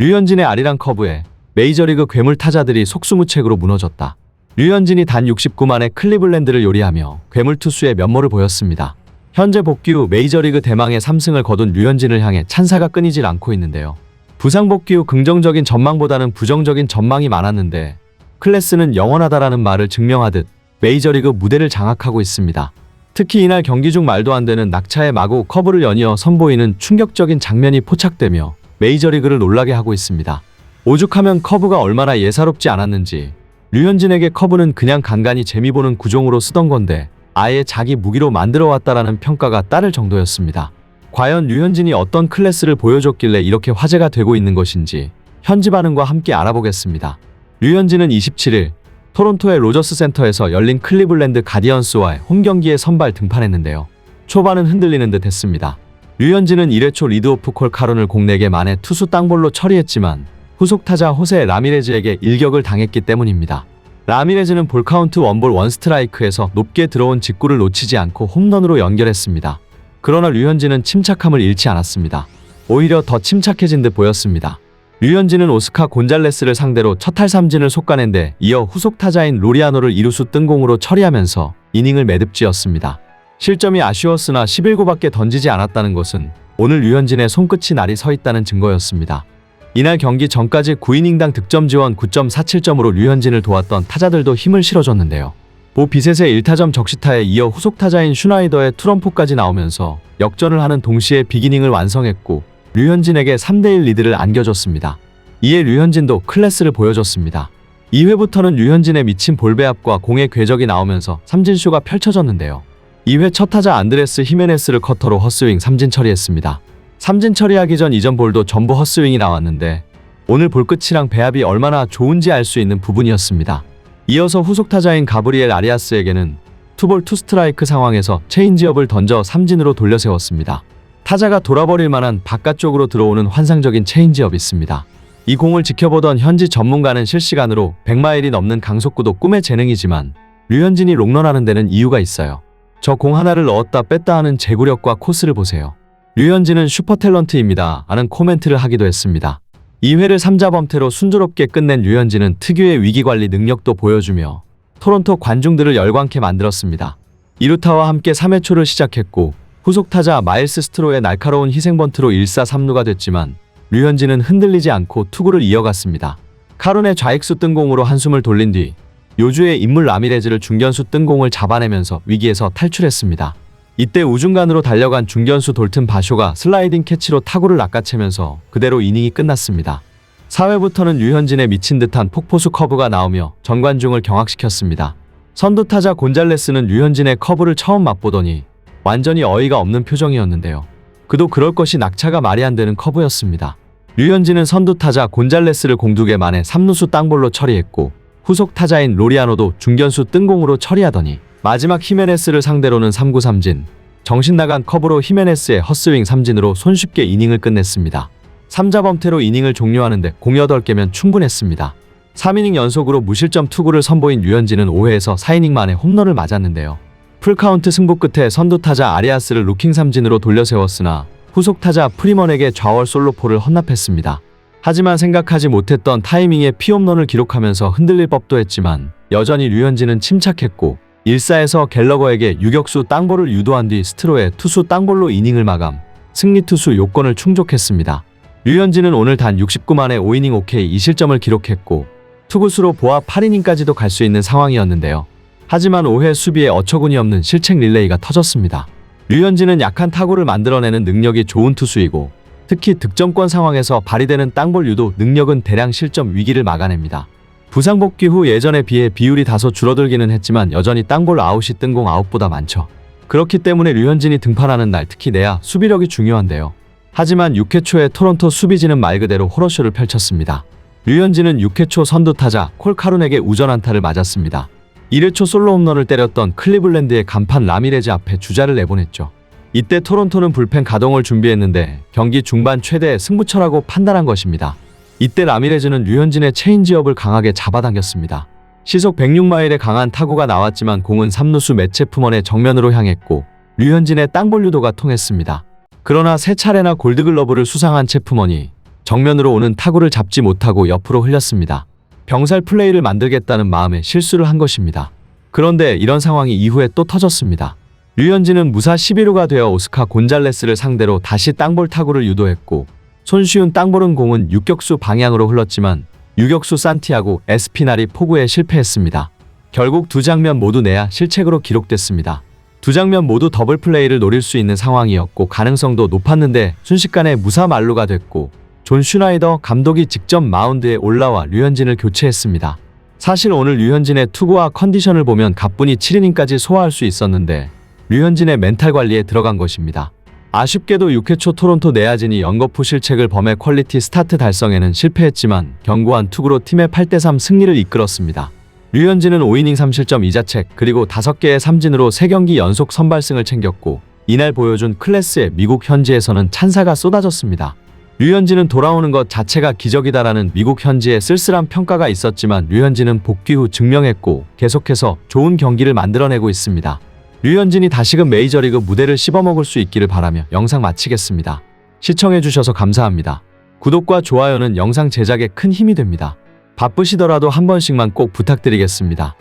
류현진의 아리랑 커브에 메이저리그 괴물 타자들이 속수무책으로 무너졌다. 류현진이 단 69만에 클리블랜드를 요리하며 괴물 투수의 면모를 보였습니다. 현재 복귀 후 메이저리그 대망의 3승을 거둔 류현진을 향해 찬사가 끊이질 않고 있는데요. 부상 복귀 후 긍정적인 전망보다는 부정적인 전망이 많았는데 클래스는 영원하다라는 말을 증명하듯 메이저리그 무대를 장악하고 있습니다. 특히 이날 경기 중 말도 안 되는 낙차에 마구 커브를 연이어 선보이는 충격적인 장면이 포착되며 메이저리그를 놀라게 하고 있습니다. 오죽하면 커브가 얼마나 예사롭지 않았는지 류현진에게 커브는 그냥 간간히 재미 보는 구종으로 쓰던 건데 아예 자기 무기로 만들어 왔다라는 평가가 따를 정도였습니다. 과연 류현진이 어떤 클래스를 보여줬길래 이렇게 화제가 되고 있는 것인지 현지 반응과 함께 알아보겠습니다. 류현진은 27일 토론토의 로저스 센터에서 열린 클리블랜드 가디언스와의 홈경기에 선발 등판했는데요. 초반은 흔들리는 듯 했습니다. 류현진은 1회 초 리드오프 콜 카론을 공 4개 만에 투수 땅볼로 처리했지만 후속 타자 호세 라미레즈에게 일격을 당했기 때문입니다. 라미레즈는 볼카운트 원볼 원스트라이크에서 높게 들어온 직구를 놓치지 않고 홈런으로 연결했습니다. 그러나 류현진은 침착함을 잃지 않았습니다. 오히려 더 침착해진 듯 보였습니다. 류현진은 오스카 곤잘레스를 상대로 첫 탈삼진을 솎아낸 데 이어 후속 타자인 로리아노를 이루수 뜬공으로 처리하면서 이닝을 매듭지었습니다. 실점이 아쉬웠으나 11구밖에 던지지 않았다는 것은 오늘 류현진의 손끝이 날이 서 있다는 증거였습니다. 이날 경기 전까지 9이닝당 득점 지원 9.47점으로 류현진을 도왔던 타자들도 힘을 실어줬는데요. 보 비셋의 1타점 적시타에 이어 후속 타자인 슈나이더의 투런포까지 나오면서 역전을 하는 동시에 빅이닝을 완성했고 류현진에게 3대1 리드를 안겨줬습니다. 이에 류현진도 클래스를 보여줬습니다. 2회부터는 류현진의 미친 볼배합과 공의 궤적이 나오면서 삼진쇼가 펼쳐졌는데요. 2회 첫 타자 안드레스 히메네스를 커터로 헛스윙 삼진 처리했습니다. 삼진 처리하기 전 이전 볼도 전부 헛스윙이 나왔는데 오늘 볼끝이랑 배합이 얼마나 좋은지 알 수 있는 부분이었습니다. 이어서 후속 타자인 가브리엘 아리아스에게는 투볼 투스트라이크 상황에서 체인지업을 던져 삼진으로 돌려세웠습니다. 타자가 돌아버릴 만한 바깥쪽으로 들어오는 환상적인 체인지업이 있습니다. 이 공을 지켜보던 현지 전문가는 실시간으로 100마일이 넘는 강속구도 꿈의 재능이지만 류현진이 롱런하는 데는 이유가 있어요. 저 공 하나를 넣었다 뺐다 하는 제구력과 코스를 보세요. 류현진은 슈퍼탤런트입니다 하는 코멘트를 하기도 했습니다. 2회를 3자 범퇴로 순조롭게 끝낸 류현진은 특유의 위기관리 능력도 보여주며 토론토 관중들을 열광케 만들었습니다. 2루타와 함께 3회 초를 시작했고 후속 타자 마일스 스트로의 날카로운 희생번트로 1사 3루가 됐지만 류현진은 흔들리지 않고 투구를 이어갔습니다. 카론의 좌익수 뜬공으로 한숨을 돌린 뒤 요주의 인물 라미레즈를 중견수 뜬공을 잡아내면서 위기에서 탈출했습니다. 이때 우중간으로 달려간 중견수 돌튼 바쇼가 슬라이딩 캐치로 타구를 낚아채면서 그대로 이닝이 끝났습니다. 4회부터는 류현진의 미친 듯한 폭포수 커브가 나오며 전관중을 경악시켰습니다. 선두타자 곤잘레스는 류현진의 커브를 처음 맛보더니 완전히 어이가 없는 표정이었는데요. 그도 그럴 것이 낙차가 말이 안 되는 커브였습니다. 류현진은 선두타자 곤잘레스를 공 2개 만에 3루수 땅볼로 처리했고 후속 타자인 로리아노도 중견수 뜬공으로 처리하더니 마지막 히메네스를 상대로는 3구 삼진, 정신나간 커브로 히메네스의 헛스윙 삼진으로 손쉽게 이닝을 끝냈습니다. 3자 범퇴로 이닝을 종료하는데 공 8개면 충분했습니다. 3이닝 연속으로 무실점 투구를 선보인 류현진은 5회에서 4이닝 만에 홈런을 맞았는데요. 풀카운트 승부 끝에 선두타자 아리아스를 루킹 삼진으로 돌려세웠으나 후속 타자 프리먼에게 좌월 솔로포를 헌납했습니다. 하지만 생각하지 못했던 타이밍에 피홈런을 기록하면서 흔들릴 법도 했지만 여전히 류현진은 침착했고 1사에서 갤러거에게 유격수 땅볼을 유도한 뒤 스트로의 투수 땅볼로 이닝을 마감, 승리 투수 요건을 충족했습니다. 류현진은 오늘 단 69만에 5이닝 5K 2실점을 기록했고 투구수로 보아 8이닝까지도 갈 수 있는 상황이었는데요. 하지만 5회 수비에 어처구니 없는 실책 릴레이가 터졌습니다. 류현진은 약한 타구를 만들어내는 능력이 좋은 투수이고 특히 득점권 상황에서 발휘되는 땅볼 유도 능력은 대량 실점 위기를 막아냅니다. 부상 복귀 후 예전에 비해 비율이 다소 줄어들기는 했지만 여전히 땅볼 아웃이 뜬공 아웃보다 많죠. 그렇기 때문에 류현진이 등판하는 날 특히 내야 수비력이 중요한데요. 하지만 6회 초에 토론토 수비진은 말 그대로 호러쇼를 펼쳤습니다. 류현진은 6회 초 선두타자 콜 카룬에게 우전 안타를 맞았습니다. 1회 초 솔로 홈런을 때렸던 클리블랜드의 간판 라미레즈 앞에 주자를 내보냈죠. 이때 토론토는 불펜 가동을 준비했는데 경기 중반 최대의 승부처라고 판단한 것입니다. 이때 라미레즈는 류현진의 체인지업을 강하게 잡아당겼습니다. 시속 106마일의 강한 타구가 나왔지만 공은 3루수 맷 체프먼의 정면으로 향했고 류현진의 땅볼 유도가 통했습니다. 그러나 3차례나 골드글러브를 수상한 체프먼이 정면으로 오는 타구를 잡지 못하고 옆으로 흘렸습니다. 병살 플레이를 만들겠다는 마음에 실수를 한 것입니다. 그런데 이런 상황이 이후에 또 터졌습니다. 류현진은 무사 11루가 되어 오스카 곤잘레스를 상대로 다시 땅볼 타구를 유도했고 손쉬운 땅볼은 공은 유격수 방향으로 흘렀지만 유격수 산티아고 에스피날이 포구에 실패했습니다. 결국 두 장면 모두 내야 실책으로 기록됐습니다. 두 장면 모두 더블 플레이를 노릴 수 있는 상황이었고 가능성도 높았는데 순식간에 무사 만루가 됐고 존 슈나이더 감독이 직접 마운드에 올라와 류현진을 교체했습니다. 사실 오늘 류현진의 투구와 컨디션을 보면 가뿐히 7이닝까지 소화할 수 있었는데 류현진의 멘탈 관리에 들어간 것입니다. 아쉽게도 6회 초 토론토 내야진이 연거푸 실책을 범해 퀄리티 스타트 달성에는 실패했지만 견고한 투구로 팀의 8대3 승리를 이끌었습니다. 류현진은 5이닝 3실점 2자책 그리고 5개의 삼진으로 3경기 연속 선발승을 챙겼고 이날 보여준 클래스에 미국 현지에서는 찬사가 쏟아졌습니다. 류현진은 돌아오는 것 자체가 기적이다라는 미국 현지의 쓸쓸한 평가가 있었지만 류현진은 복귀 후 증명했고 계속해서 좋은 경기를 만들어내고 있습니다. 류현진이 다시금 메이저리그 무대를 씹어먹을 수 있기를 바라며 영상 마치겠습니다. 시청해주셔서 감사합니다. 구독과 좋아요는 영상 제작에 큰 힘이 됩니다. 바쁘시더라도 한 번씩만 꼭 부탁드리겠습니다.